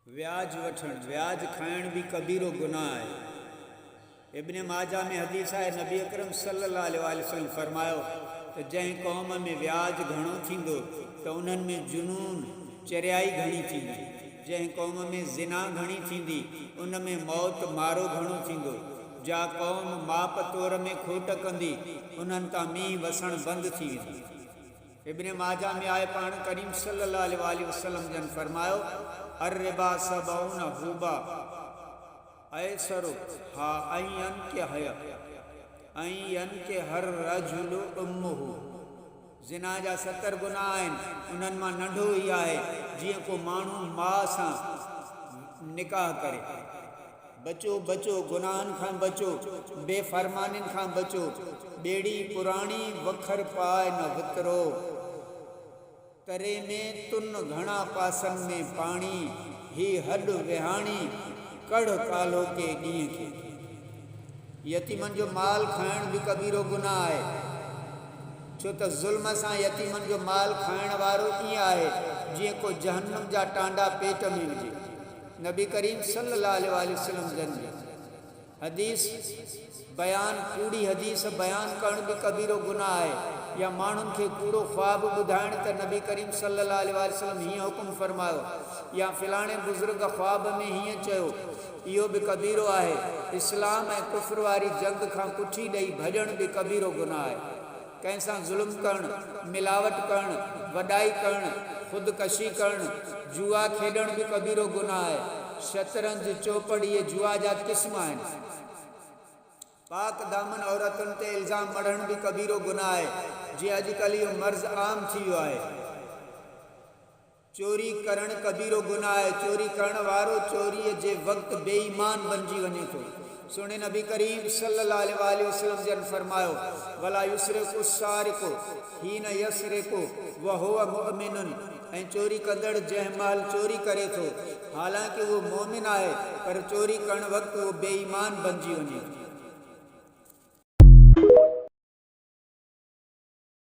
व्याज वठण व्याज खाइण भी कबीरो गुनाह है। इब्न माजा में हदीस है, नबी अकरम सल्लल्लाहु अलैहि वसल्लम फरमायो त जंहिं क़ौम में व्याज घणो थींदो त उन्हनि में जुनून चरियाई घणी थींदी। जंहिं क़ौम में ज़िना घणी थींदी उन में मौत मारो घणो थींदो। जा क़ौम माप तौर में खोट कंदी उन्हनि तां मींहुं वसण बंदि थी वेंदी। इब्न माजा में आए पाण करीम सल्लल्लाहु अलैहि वसल्लम जन फरमायो, अर्रिबा सबऊन हुबा ऐसरो हा अयन के हर रजुल उम्मुहु। ज़िना जा 70 गुनाह आहिनि, उन्हनि मां नंढो ई आहे जीअं को माण्हू माउ सां निकाह करे। बचो बचो गुनाहनि खां बचो, बेफ़रमानियुनि खां बचो। ॿेड़ी पुराणी वखर पाए न वितरो, तरे में तुन घणा पासनि में पाणी। ही हॾ विहाणी कड़ कालो के ॾींहं खे। यतीमनि जो माल खाइण भी कबीरो गुनाह आहे, छो त ज़ुल्म सां यतीमनि जो माल खाइण वारो ईअं आहे जीअं को जहन्नम जा टांडा पेट में विझे। नबी करीम सल्लल्लाहु अलैहि वसल्लम जन हदीस बयान, कूड़ी हदीस बयान करण भी कबीरो गुनाह आहे। या माण्हुनि खे कूड़ो ख्वाब ॿुधाइण त नबी करीम सल्लल्लाहु अलैहि वसल्लम हीअं हुकुम फरमायो, या फ़िलाणे बुज़ुर्ग ख्वाब में हीअं चयो, इहो भी कबीरो आहे। इस्लाम ऐं कुफ्र वारी जंग खां पुठी ॾेई भॼण भी कबीरो गुनाह आहे। कंहिंसां ज़ुल्म करणु, मिलावट करणु, वॾाई करणु, ख़ुदकशी करणु, जुआ खेॾण भी कबीरो गुनाह आहे। शतरंज, चौपड़ इहे जुआ जा क़िस्म आहिनि। पाक दामन औरतुनि ते इल्ज़ाम मढ़ण भी कबीरो गुनाह आहे, जीअं अॼुकल्ह इहो मर्ज़ आम थी वियो आहे। चोरी करण कबीरो गुनाह आहे। चोरी करण वारो चोरीअ जे वक़्तु बेईमान बणिजी वञे थो। सुहिणे नबी करीम सल्लल्लाहु अलैहि वसल्लम जन फरमायो, वला युसरिक़ु सारिक़ु हीन यसरिक़ु व हुव मुअमिनुन। ऐं चोरी कंदड़ जंहिं महिल चोरी करे थो हालांकि उहो मोमिन आहे, पर चोरी करण वक़्तु उहो बेईमान बणिजी वञे थो।